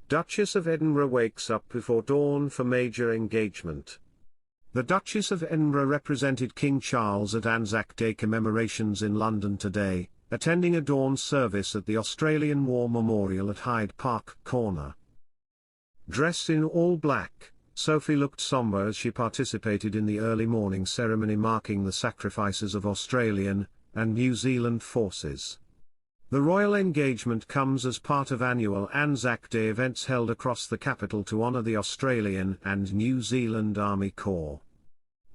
Duchess of Edinburgh wakes up before dawn for major engagement. The Duchess of Edinburgh represented King Charles at Anzac Day commemorations in London today, attending a dawn service at the Australian War Memorial at Hyde Park Corner. Dressed in all black, Sophie looked sombre as she participated in the early morning ceremony marking the sacrifices of Australian and New Zealand forces. The royal engagement comes as part of annual Anzac Day events held across the capital to honour the Australian and New Zealand Army Corps.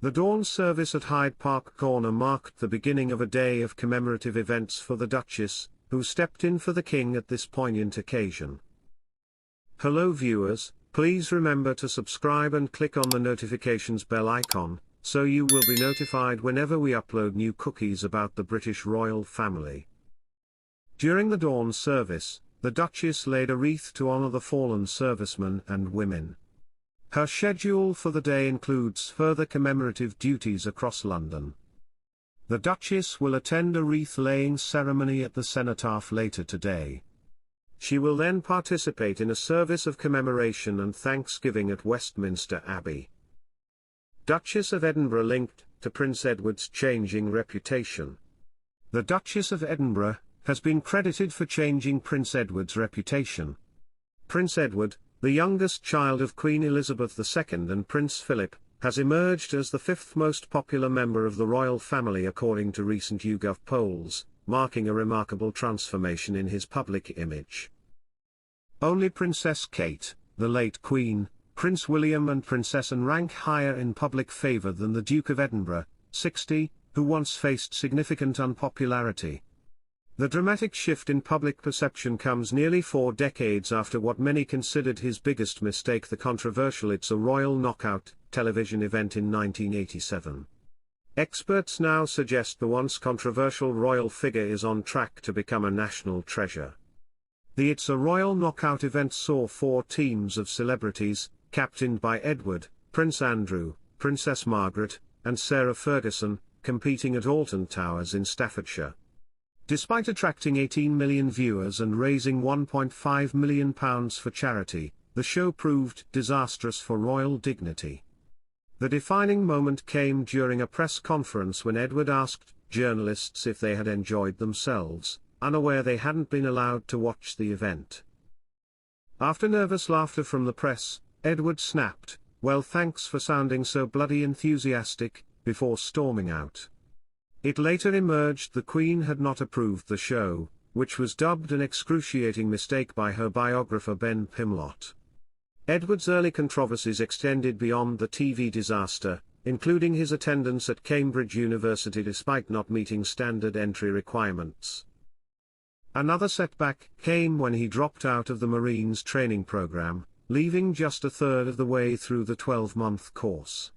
The dawn service at Hyde Park Corner marked the beginning of a day of commemorative events for the Duchess, who stepped in for the King at this poignant occasion. Hello viewers, please remember to subscribe and click on the notifications bell icon, so you will be notified whenever we upload new cookies about the British royal family. During the dawn service, the Duchess laid a wreath to honour the fallen servicemen and women. Her schedule for the day includes further commemorative duties across London. The Duchess will attend a wreath-laying ceremony at the cenotaph later today. She will then participate in a service of commemoration and thanksgiving at Westminster Abbey. Duchess of Edinburgh linked to Prince Edward's changing reputation. The Duchess of Edinburgh has been credited for changing Prince Edward's reputation. Prince Edward, the youngest child of Queen Elizabeth II and Prince Philip, has emerged as the fifth most popular member of the royal family according to recent YouGov polls, marking a remarkable transformation in his public image. Only Princess Kate, the late Queen, Prince William and Princess Anne rank higher in public favour than the Duke of Edinburgh, 60, who once faced significant unpopularity. The dramatic shift in public perception comes nearly 4 decades after what many considered his biggest mistake, the controversial It's a Royal Knockout television event in 1987. Experts now suggest the once controversial royal figure is on track to become a national treasure. The It's a Royal Knockout event saw 4 teams of celebrities, captained by Edward, Prince Andrew, Princess Margaret, and Sarah Ferguson, competing at Alton Towers in Staffordshire. Despite attracting 18 million viewers and raising £1.5 million for charity, the show proved disastrous for royal dignity. The defining moment came during a press conference when Edward asked journalists if they had enjoyed themselves, unaware they hadn't been allowed to watch the event. After nervous laughter from the press, Edward snapped, "Well, thanks for sounding so bloody enthusiastic," before storming out. It later emerged the Queen had not approved the show, which was dubbed an excruciating mistake by her biographer Ben Pimlott. Edward's early controversies extended beyond the TV disaster, including his attendance at Cambridge University despite not meeting standard entry requirements. Another setback came when he dropped out of the Marines training program, leaving just a third of the way through the 12-month course.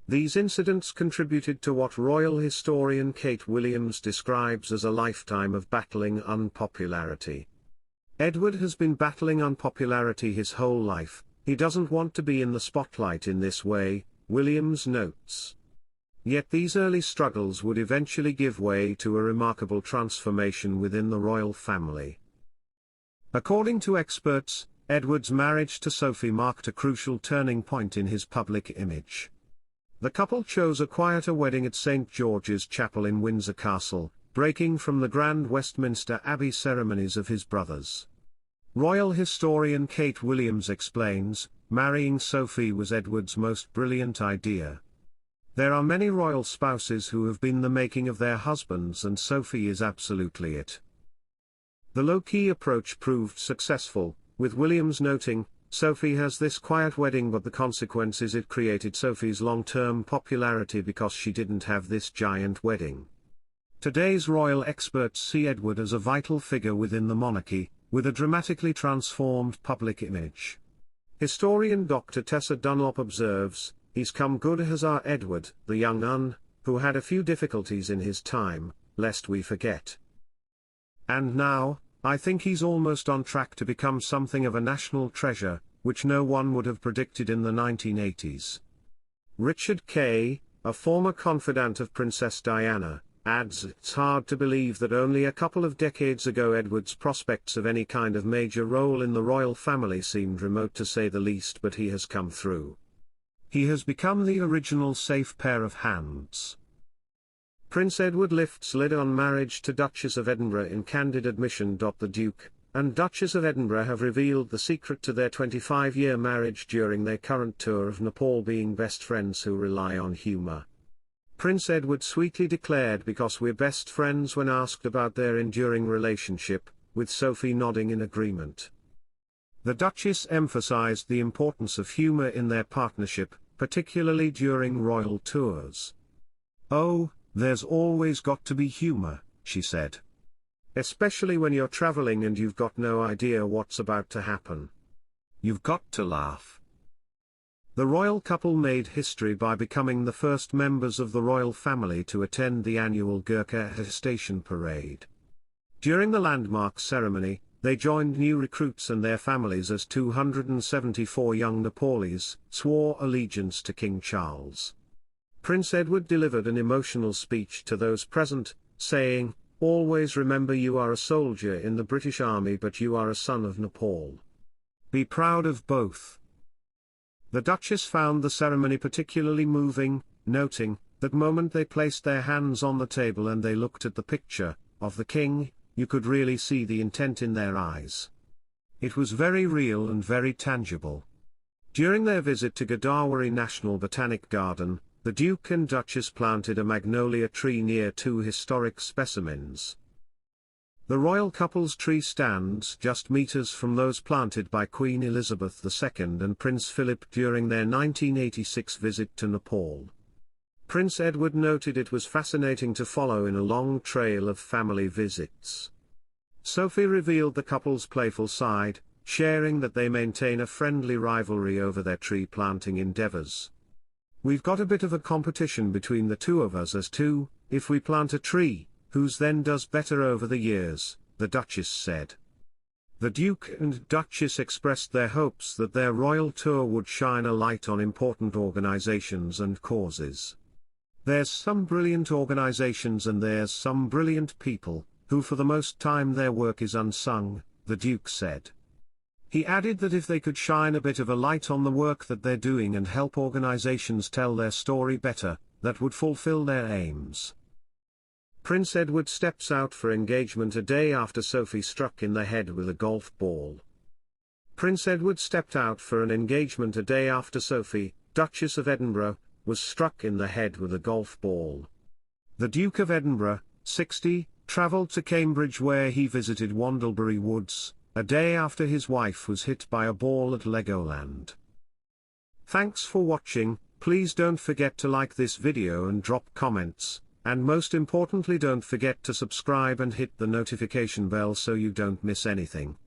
These incidents contributed to what royal historian Kate Williams describes as a lifetime of battling unpopularity. Edward has been battling unpopularity his whole life. He doesn't want to be in the spotlight in this way, Williams notes. Yet these early struggles would eventually give way to a remarkable transformation within the royal family. According to experts, Edward's marriage to Sophie marked a crucial turning point in his public image. The couple chose a quieter wedding at St. George's Chapel in Windsor Castle, breaking from the grand Westminster Abbey ceremonies of his brothers. Royal historian Kate Williams explains, marrying Sophie was Edward's most brilliant idea. There are many royal spouses who have been the making of their husbands, and Sophie is absolutely it. The low-key approach proved successful, with Williams noting, Sophie has this quiet wedding, but the consequence is it created Sophie's long-term popularity because she didn't have this giant wedding. Today's royal experts see Edward as a vital figure within the monarchy, with a dramatically transformed public image. Historian Dr. Tessa Dunlop observes, he's come good as our Edward, the young un, who had a few difficulties in his time, lest we forget. And now, I think he's almost on track to become something of a national treasure, which no one would have predicted in the 1980s. Richard Kay, a former confidant of Princess Diana, adds, "It's hard to believe that only a couple of decades ago Edward's prospects of any kind of major role in the royal family seemed remote to say the least, but he has come through. He has become the original safe pair of hands." Prince Edward lifts lid on marriage to Duchess of Edinburgh in candid admission. The Duke and Duchess of Edinburgh have revealed the secret to their 25-year marriage during their current tour of Nepal, being best friends who rely on humour. Prince Edward sweetly declared, "Because we're best friends," when asked about their enduring relationship, with Sophie nodding in agreement. The Duchess emphasized the importance of humor in their partnership, particularly during royal tours. "Oh, there's always got to be humor," she said. "Especially when you're traveling and you've got no idea what's about to happen. You've got to laugh." The royal couple made history by becoming the first members of the royal family to attend the annual Gurkha Station parade. During the landmark ceremony, they joined new recruits and their families as 274 young Nepalis swore allegiance to King Charles. Prince Edward delivered an emotional speech to those present, saying, "Always remember you are a soldier in the British Army, but you are a son of Nepal. Be proud of both." The Duchess found the ceremony particularly moving, noting, "That moment they placed their hands on the table and they looked at the picture of the king, you could really see the intent in their eyes. It was very real and very tangible." During their visit to Godavari National Botanic Garden, the Duke and Duchess planted a magnolia tree near two historic specimens. The royal couple's tree stands just meters from those planted by Queen Elizabeth II and Prince Philip during their 1986 visit to Nepal. Prince Edward noted it was fascinating to follow in a long trail of family visits. Sophie revealed the couple's playful side, sharing that they maintain a friendly rivalry over their tree planting endeavors. "We've got a bit of a competition between the two of us as to, if we plant a tree, whose then does better over the years," the Duchess said. The Duke and Duchess expressed their hopes that their royal tour would shine a light on important organizations and causes. "There's some brilliant organizations and there's some brilliant people, who for the most time their work is unsung," the Duke said. He added that if they could shine a bit of a light on the work that they're doing and help organizations tell their story better, that would fulfill their aims. Prince Edward steps out for engagement a day after Sophie struck in the head with a golf ball. Prince Edward stepped out for an engagement a day after Sophie, Duchess of Edinburgh, was struck in the head with a golf ball. The Duke of Edinburgh, 60, travelled to Cambridge where he visited Wandlebury Woods, a day after his wife was hit by a ball at Legoland. Thanks for watching. Please don't forget to like this video and drop comments, and most importantly don't forget to subscribe and hit the notification bell so you don't miss anything.